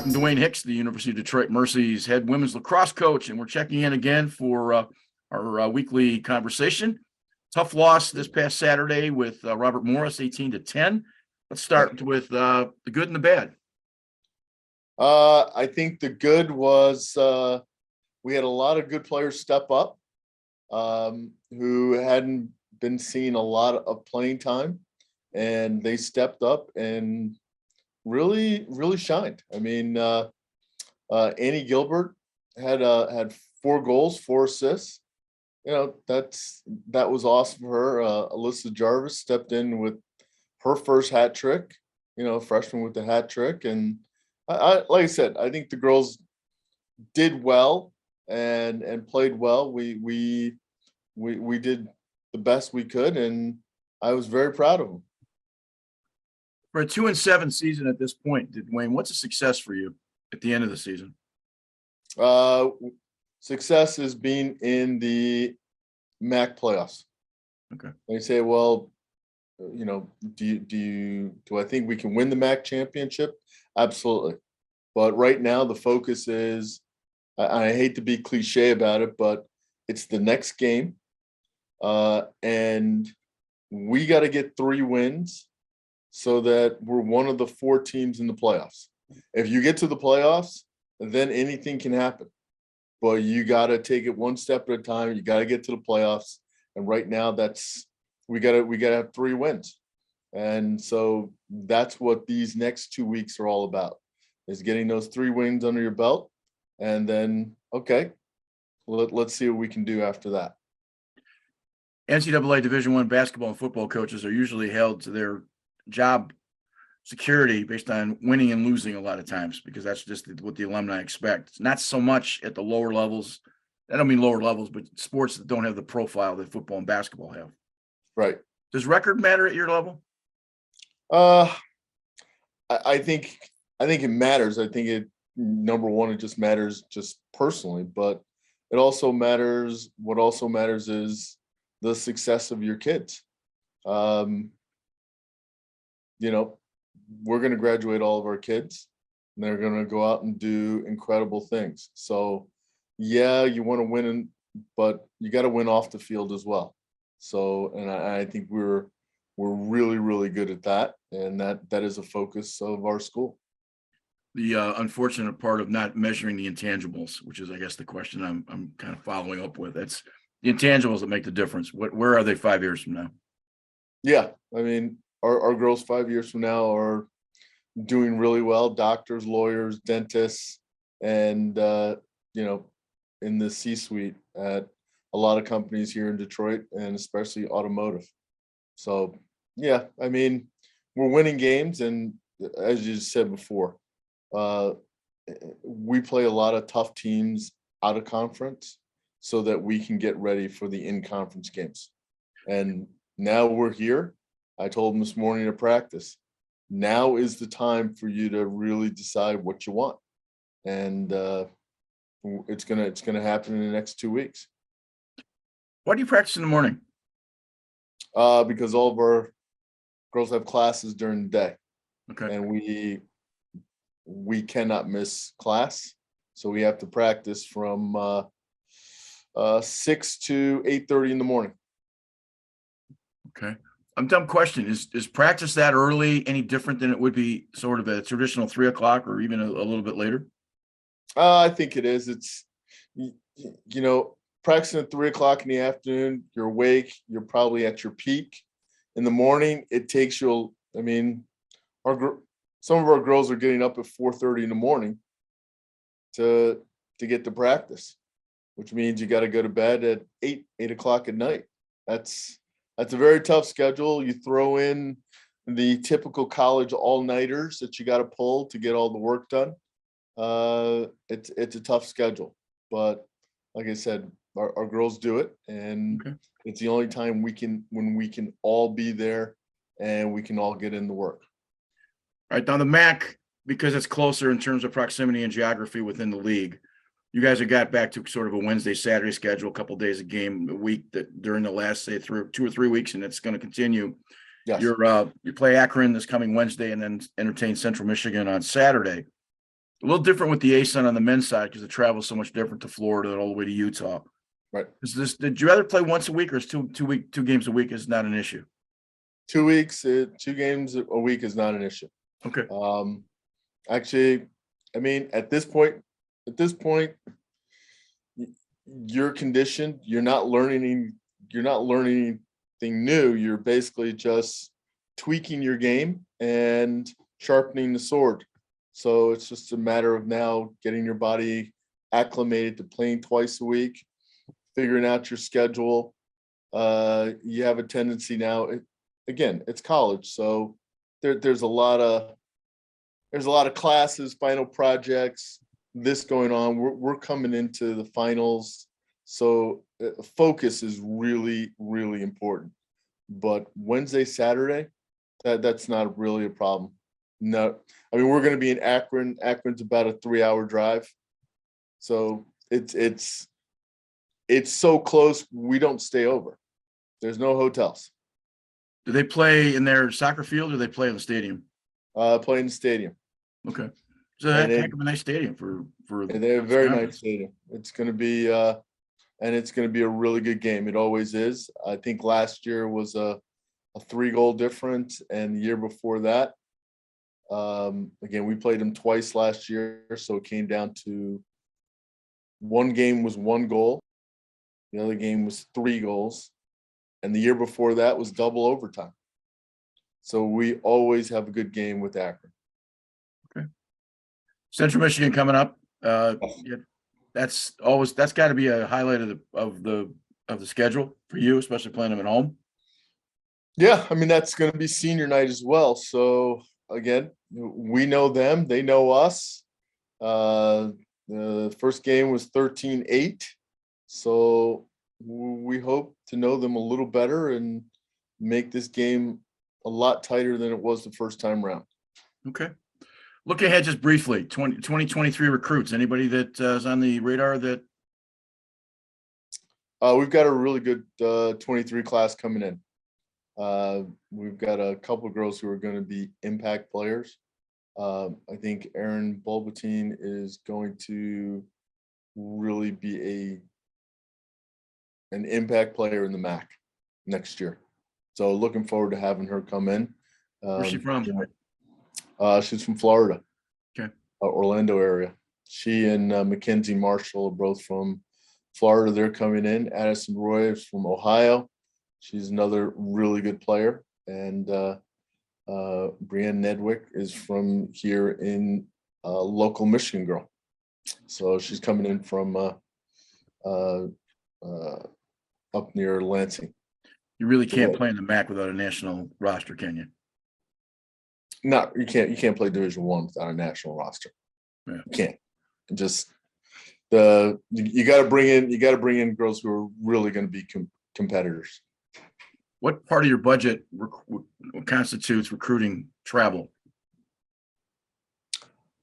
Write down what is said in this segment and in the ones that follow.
talking to Dwayne Hicks, the University of Detroit Mercy's head women's lacrosse coach, and we're checking in again for our weekly conversation. Tough loss this past Saturday with Robert Morris, 18-10. Let's start with the good and the bad. I think the good was we had a lot of good players step up who hadn't been seeing a lot of playing time, and they stepped up and really shined. I mean, Annie Gilbert had 4 goals, 4 assists. You know, that was awesome for her. Alyssa Jarvis stepped in with her first hat trick. You know, freshman with the hat trick, and I like I said, I think the girls did well and played well. We did the best we could, and I was very proud of them. For a 2-7 season at this point, Dwayne, what's a success for you at the end of the season? Success is being in the MAC playoffs. Okay. They say, well, you know, do I think we can win the MAC championship? Absolutely. But right now the focus is, I hate to be cliche about it, but it's the next game. And we got to get 3 wins so that we're one of the 4 teams in the playoffs. If you get to the playoffs, then anything can happen. But you got to take it one step at a time. You got to get to the playoffs. And right now we got to have 3 wins. And so that's what these next 2 weeks are all about, is getting those 3 wins under your belt. And then, okay, let's see what we can do after that. NCAA Division I basketball and football coaches are usually held to their job security based on winning and losing a lot of times, because that's just what the alumni expect. It's not so much at the lower levels. I don't mean lower levels, but sports that don't have the profile that football and basketball have. Right. Does record matter at your level? I think it matters. I think number one, it just matters just personally, but it also matters. What also matters is the success of your kids. You know, we're going to graduate all of our kids, and they're going to go out and do incredible things. So yeah, you want to win, but you got to win off the field as well. So, and I think we're really good at that. And that is a focus of our school. The unfortunate part of not measuring the intangibles, which is, I guess, the question I'm kind of following up with. It's the intangibles that make the difference. Where are they 5 years from now? Yeah. I mean, our girls 5 years from now are doing really well. Doctors, lawyers, dentists, and, you know, in the C-suite at a lot of companies here in Detroit, and especially automotive. So, yeah, I mean, we're winning games. And as you said before, we play a lot of tough teams out of conference so that we can get ready for the in-conference games. And now we're here. I told them this morning at practice, now is the time for you to really decide what you want. And it's gonna happen in the next 2 weeks. Why do you practice in the morning? Because all of our girls have classes during the day. Okay. And we cannot miss class. So we have to practice from 6 to 8:30 in the morning. Okay. Dumb question. Is practice that early any different than it would be sort of a traditional 3 o'clock or even a little bit later? I think it is. It's, you know, practicing at 3 o'clock in the afternoon, you're awake, you're probably at your peak. In the morning, it takes you, I mean, some of our girls are getting up at 4:30 in the morning to get to practice, which means you got to go to bed at 8 o'clock at night. That's a very tough schedule. You throw in the typical college all-nighters that you got to pull to get all the work done. It's a tough schedule, but like I said, our girls do it, and okay, it's the only time when we can all be there and we can all get in the work. All right, now the MAC, because it's closer in terms of proximity and geography within the league, you guys have got back to sort of a Wednesday, Saturday schedule, a couple of days a game a week that during the last, say, 2 or 3 weeks, and it's going to continue. Yes. You play Akron this coming Wednesday and then entertain Central Michigan on Saturday. A little different with the ASUN on the men's side because the travel is so much different to Florida and all the way to Utah. Right. Did you rather play once a week or is two games a week is not an issue? 2 weeks, 2 games a week is not an issue. Okay. Actually, I mean, at this point, you're conditioned. You're not learning anything new. You're basically just tweaking your game and sharpening the sword. So it's just a matter of now getting your body acclimated to playing twice a week, figuring out your schedule. You have a tendency now. Again, it's college, so there's a lot of classes, final projects, this going on. We're coming into the finals, so focus is really, really important. But Wednesday, Saturday, that's not really a problem. No, I mean, we're going to be in Akron. Akron's about a 3-hour drive, so it's so close. We don't stay over. There's no hotels. Do they play in their soccer field or do they play in the stadium? Play in the stadium. Okay. So that heck of a nice stadium for And they have a very nice stadium. It's going to be and it's going to be a really good game. It always is. I think last year was a 3-goal difference, and the year before that, again, we played them twice last year, so it came down to one game was 1 goal, the other game was 3 goals, and the year before that was double overtime. So we always have a good game with Akron. Okay. Central Michigan coming up. Yeah, that's got to be a highlight of the schedule for you, especially playing them at home. Yeah, I mean, that's going to be senior night as well. So again, we know them, they know us. The first game was 13-8. So we hope to know them a little better and make this game a lot tighter than it was the first time around. Okay. Look ahead just briefly, 2023 recruits. Anybody that is on the radar that? We've got a really good 23 class coming in. We've got a couple of girls who are going to be impact players. I think Erin Bulbatine is going to really be an impact player in the MAC next year. So looking forward to having her come in. Where's she from? She's from Florida. Okay. Orlando area. She and Mackenzie Marshall are both from Florida. They're coming in. Addison Roy is from Ohio. She's another really good player. And Brienne Nedwick is from here in local Michigan girl. So she's coming in from up near Lansing. You really can't play in the MAC without a national roster, can you? No, you can't play Division I without a national roster. Yeah. You can't. Just you got to bring in girls who are really going to be competitors. What part of your budget constitutes recruiting travel?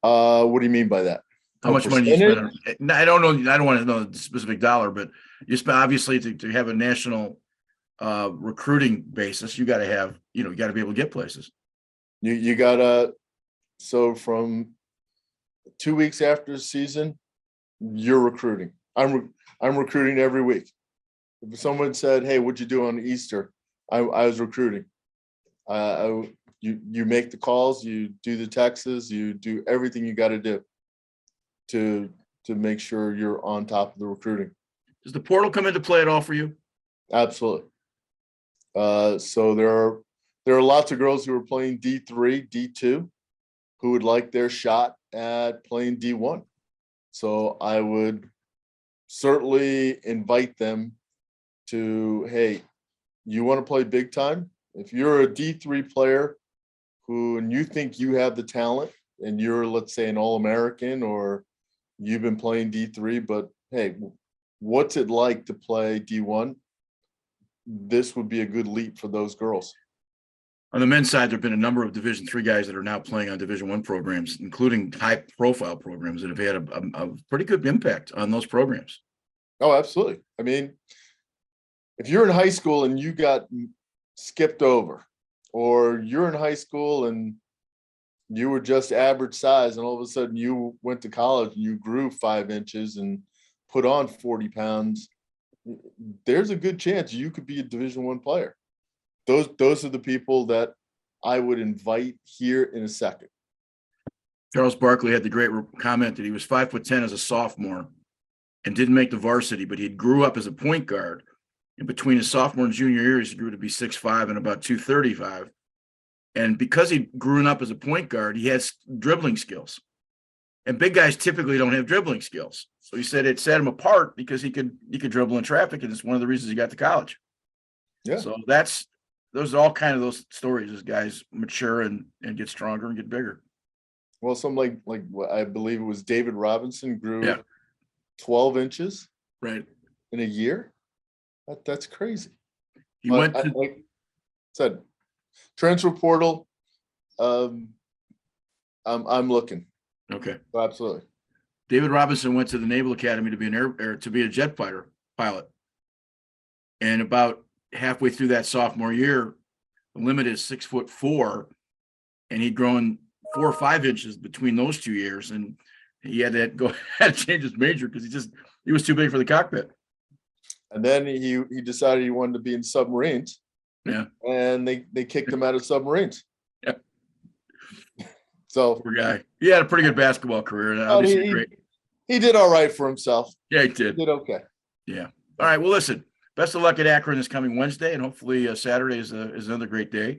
What do you mean by that? How much money you spend? I don't know. I don't want to know the specific dollar, but you spend obviously to have a national recruiting basis. You got to have, you got to be able to get places. You gotta. So from 2 weeks after the season, you're recruiting. I'm recruiting every week. If someone said, "Hey, what'd you do on Easter?" I was recruiting. You make the calls, you do the texts, you do everything you got to do to make sure you're on top of the recruiting. Does the portal come into play at all for you? Absolutely. So there are lots of girls who are playing D3, D2, who would like their shot at playing D1. So I would certainly invite them to, hey, you want to play big time? If you're a D3 player and you think you have the talent and you're, let's say, an All-American or you've been playing D3, but hey, what's it like to play D1? This would be a good leap for those girls. On the men's side, there have been a number of Division III guys that are now playing on Division I programs, including high-profile programs that have had a pretty good impact on those programs. Oh, absolutely. I mean, if you're in high school and you got skipped over, or you're in high school and you were just average size, and all of a sudden you went to college and you grew 5 inches and put on 40 pounds, there's a good chance you could be a Division I player. Those are the people that I would invite here in a second. Charles Barkley had the great comment that he was 5'10" as a sophomore and didn't make the varsity, but he grew up as a point guard. And between his sophomore and junior years, he grew to be 6'5" and about 235. And because he grew up as a point guard, he has dribbling skills. And big guys typically don't have dribbling skills. So he said it set him apart because he could dribble in traffic, and it's one of the reasons he got to college. Yeah. So those are all kind of those stories as guys mature and get stronger and get bigger. Well, some like I believe it was David Robinson grew Yeah. 12 inches Right. in a year. That's crazy. He went to like I said, transfer portal. I'm looking. okay. Absolutely. David Robinson went to the Naval Academy to be to be a jet fighter pilot. And about halfway through that sophomore year, the limit is 6'4", and he'd grown 4 or 5 inches between those 2 years, and he had to change his major because he was too big for the cockpit. And then he decided he wanted to be in submarines. Yeah. And they kicked him out of submarines. Yeah. So Poor guy. He had a pretty good basketball career, and obviously great. He did all right for himself. Yeah, he did. He did okay. Yeah. All right. Well, listen. Best of luck at Akron this coming Wednesday, and hopefully Saturday is another great day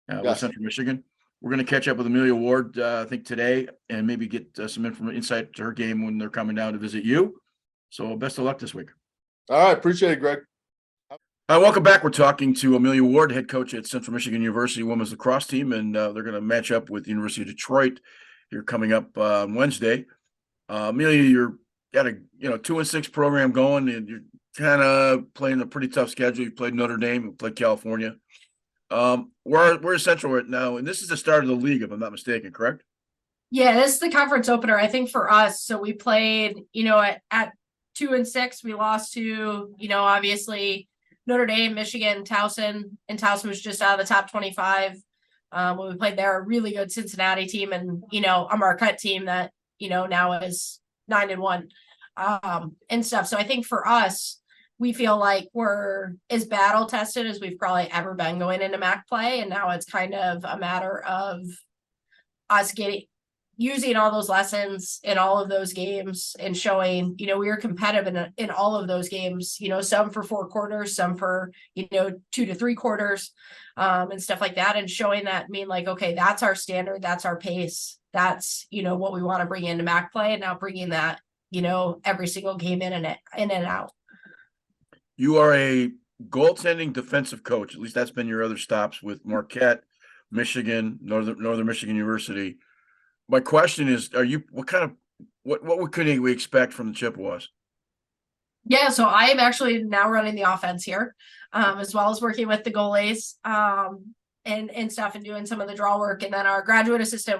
with Central Michigan. We're going to catch up with Amelia Ward, I think, today, and maybe get some insight to her game when they're coming down to visit you. So best of luck this week. All right. Appreciate it, Greg. Welcome back. We're talking to Amelia Ward, head coach at Central Michigan University women's lacrosse team, and they're going to match up with the University of Detroit here coming up on Wednesday. Amelia, you're got a 2-6 program going, and you're kind of playing a pretty tough schedule. You played Notre Dame, you played California. We're Central right now, and this is the start of the league, if I'm not mistaken, correct? Yeah, this is the conference opener, I think, for us. So we played, at 2-6, we lost to, obviously Notre Dame, Michigan, Towson, and Towson was just out of the top 25. When we played there, a really good Cincinnati team and, a Marquette team that, now is 9-1, and stuff. So I think for us, we feel like we're as battle tested as we've probably ever been going into MAC play. And now it's kind of a matter of us using all those lessons in all of those games and showing, we were competitive in all of those games, some for 4 quarters, some for, 2 to 3 quarters, and stuff like that. And showing that, okay, that's our standard. That's our pace. That's, what we want to bring into MAC play, and now bringing that, every single game in and out. You are a goaltending defensive coach. At least that's been your other stops with Marquette, Michigan, Northern Michigan University. My question is, what could we expect from the Chippewas? Yeah, so I am actually now running the offense here, as well as working with the goalies, and stuff, and doing some of the draw work. And then our graduate assistant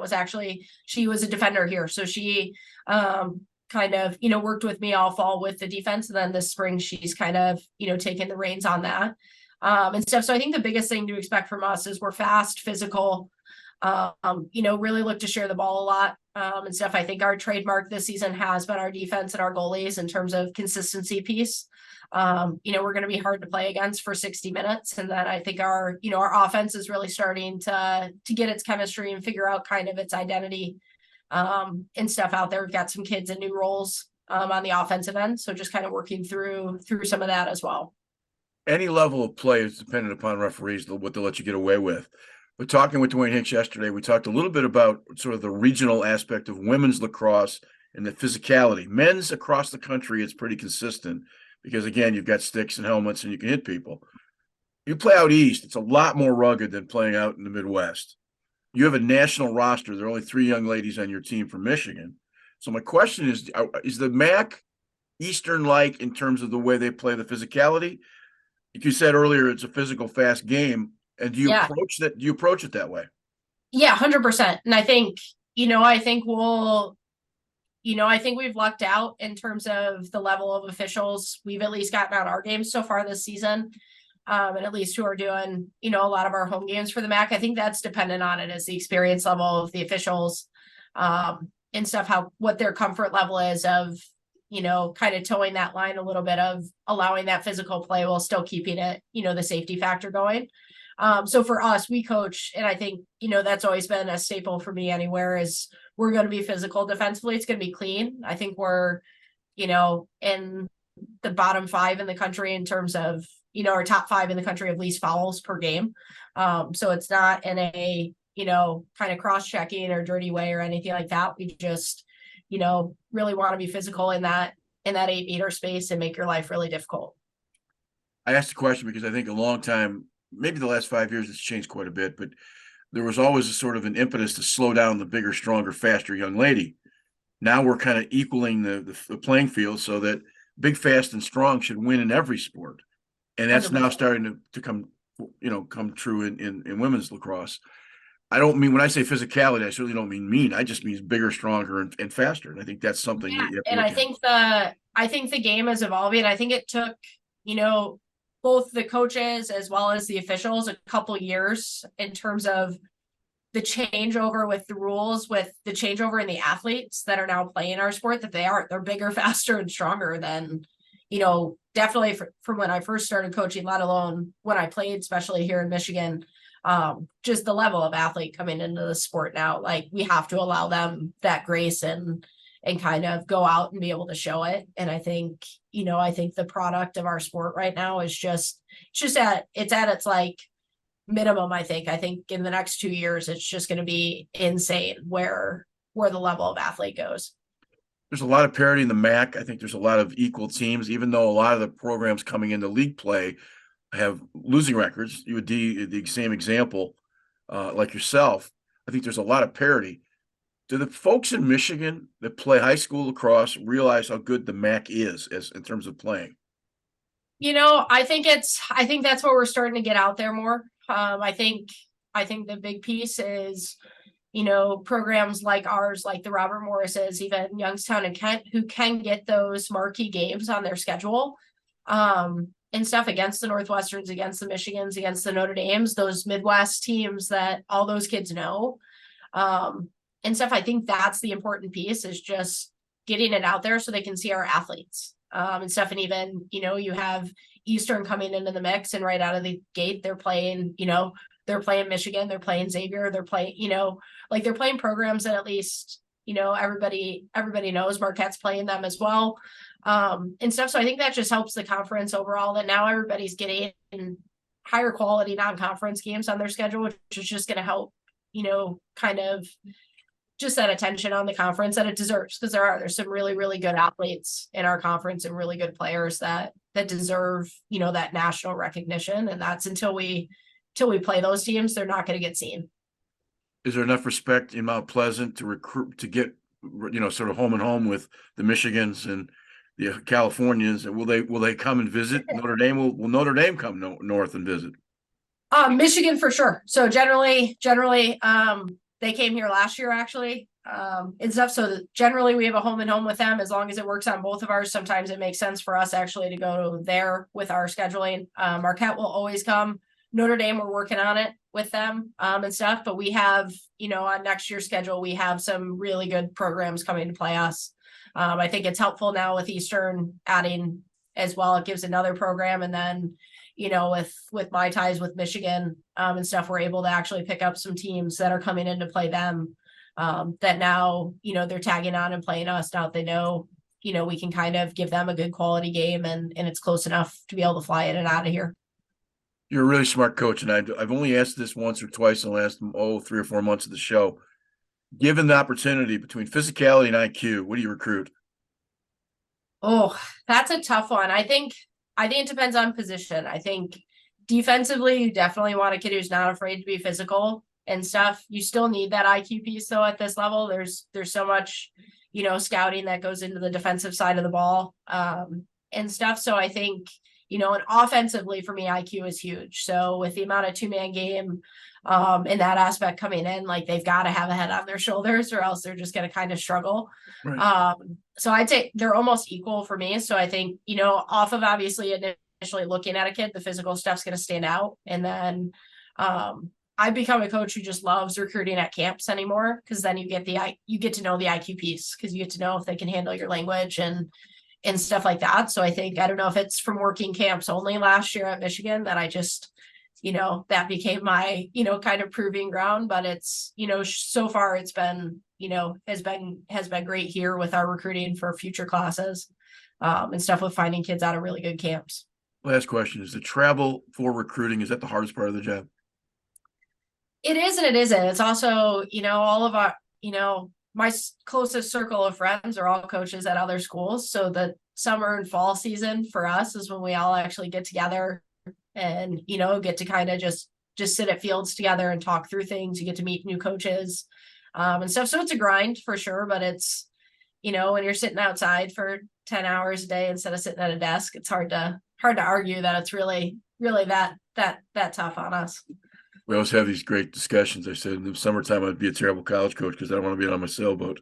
she was a defender here. So she, kind of, worked with me all fall with the defense. And then this spring, she's kind of, taken the reins on that, and stuff. So I think the biggest thing to expect from us is we're fast, physical, really look to share the ball a lot, and stuff. I think our trademark this season has been our defense and our goalies in terms of consistency piece. We're going to be hard to play against for 60 minutes. And then I think our offense is really starting to get its chemistry and figure out kind of its identity, and stuff out there. We've got some kids in new roles, on the offensive end. So just kind of working through some of that as well. Any level of play is dependent upon referees, what they'll let you get away with. But talking with Dwayne Hicks yesterday, we talked a little bit about sort of the regional aspect of women's lacrosse and the physicality. Men's across the country, it's pretty consistent because, again, you've got sticks and helmets and you can hit people. You play out east, it's a lot more rugged than playing out in the Midwest. You have a national roster. There are only 3 young ladies on your team from Michigan. So my question is the MAC Eastern-like in terms of the way they play the physicality? Like you said earlier, it's a physical, fast game. And do you approach that? Do you approach it that way? Yeah, 100%. And I think, I think we've lucked out in terms of the level of officials we've at least gotten on our games so far this season. and at least who are doing, a lot of our home games for the MAC. I think that's dependent on it as the experience level of the officials, and stuff, what their comfort level is of, kind of towing that line a little bit of allowing that physical play while still keeping it, the safety factor going. So for us, we coach, and I think, that's always been a staple for me anywhere is we're going to be physical defensively. It's going to be clean. I think we're, in the bottom 5 in the country in terms of, our top 5 in the country of least fouls per game. So it's not in a, kind of cross-checking or dirty way or anything like that. We just, really want to be physical in that 8-meter space and make your life really difficult. I asked the question because I think a long time, maybe the last 5 years, it's changed quite a bit, but there was always a sort of an impetus to slow down the bigger, stronger, faster young lady. Now we're kind of equaling the playing field so that big, fast, and strong should win in every sport. And that's 100%. now starting to come true in women's lacrosse. I don't mean, when I say physicality, I certainly don't mean mean. I just mean bigger, stronger, and faster. And I think that's something Yeah, that you have to and look at. I think the game is evolving. I think it took, both the coaches as well as the officials a couple years in terms of the changeover with the rules, with the changeover in the athletes that are now playing our sport, that they're bigger, faster, and stronger than, definitely from when I first started coaching, let alone when I played, especially here in Michigan. Just the level of athlete coming into the sport now, like we have to allow them that grace and kind of go out and be able to show it. And I think, the product of our sport right now is it's at its like minimum. I think in the next 2 years, it's just going to be insane where the level of athlete goes. There's a lot of parity in the MAC. I think there's a lot of equal teams, even though a lot of the programs coming into league play have losing records. You would the same example, like yourself. I think there's a lot of parity. Do the folks in Michigan that play high school lacrosse realize how good the MAC is in terms of playing? I think that's what we're starting to get out there more. I think the big piece is, programs like ours, like the Robert Morrises, even Youngstown and Kent, who can get those marquee games on their schedule. And stuff against the Northwesterns, against the Michigans, against the Notre Dames, those Midwest teams that all those kids know. And stuff, I think that's the important piece, is just getting it out there so they can see our athletes. And stuff, and even, you have Eastern coming into the mix, and right out of the gate, they're playing, they're playing Michigan, they're playing Xavier, they're playing, they're playing programs that at least, everybody knows. Marquette's playing them as well. And stuff. So I think that just helps the conference overall, that now everybody's getting higher quality non-conference games on their schedule, which is just going to help, kind of just that attention on the conference that it deserves, because there's some really, really good athletes in our conference and really good players that deserve, that national recognition. And that's until we play those teams, they're not going to get seen. Is there enough respect in Mount Pleasant to recruit, to get, sort of home and home with the Michigans and the Californians? And will they come and visit Notre Dame? Will Notre Dame come north and visit? Michigan for sure. So generally, they came here last year actually, and stuff. So generally we have a home and home with them, as long as it works on both of ours. Sometimes it makes sense for us actually to go there with our scheduling. Marquette will always come. Notre Dame, we're working on it with them, and stuff, but we have, on next year's schedule, we have some really good programs coming to play us. I think it's helpful now with Eastern adding as well. It gives another program, and then, with my ties with Michigan, and stuff, we're able to actually pick up some teams that are coming in to play them, that now, they're tagging on and playing us. Now they know, we can kind of give them a good quality game, and it's close enough to be able to fly in and out of here. You're a really smart coach, and I've only asked this once or twice in the last 3 or 4 months of the show. Given the opportunity between physicality and IQ, what do you recruit? Oh, that's a tough one. I think it depends on position. I think defensively, you definitely want a kid who's not afraid to be physical and stuff. You still need that IQ piece though at this level. There's so much, scouting that goes into the defensive side of the ball, and stuff. So I think, and offensively for me, IQ is huge. So with the amount of 2-man game, in that aspect coming in, like they've got to have a head on their shoulders, or else they're just going to kind of struggle. Right. So I'd say they're almost equal for me. So I think, off of obviously initially looking at a kid, the physical stuff's going to stand out. And then I've become a coach who just loves recruiting at camps anymore, because then you get to know the IQ piece, because you get to know if they can handle your language and stuff like that. So I think, I don't know if it's from working camps only last year at Michigan that I just, that became my, kind of proving ground, but it's, so far it's been, has been great here with our recruiting for future classes, and stuff with finding kids out of really good camps. Last question, is the travel for recruiting, is that the hardest part of the job? It is and it isn't. It's also, all of our, my closest circle of friends are all coaches at other schools. So the summer and fall season for us is when we all actually get together and, get to kind of just sit at fields together and talk through things. You get to meet new coaches and stuff. So it's a grind for sure, but it's, when you're sitting outside for 10 hours a day instead of sitting at a desk, it's hard to argue that it's really that tough on us. We always have these great discussions. I said in the summertime, I'd be a terrible college coach because I don't want to be on my sailboat.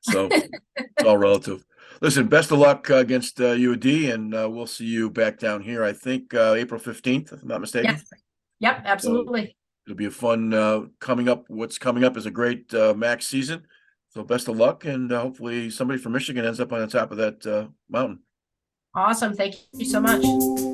So it's all relative. Listen, best of luck against UAD, and we'll see you back down here, I think, April 15th, if I'm not mistaken. Yes. Yep, absolutely. So it'll be a fun coming up. What's coming up is a great MAC season. So best of luck, and hopefully somebody from Michigan ends up on the top of that mountain. Awesome. Thank you so much.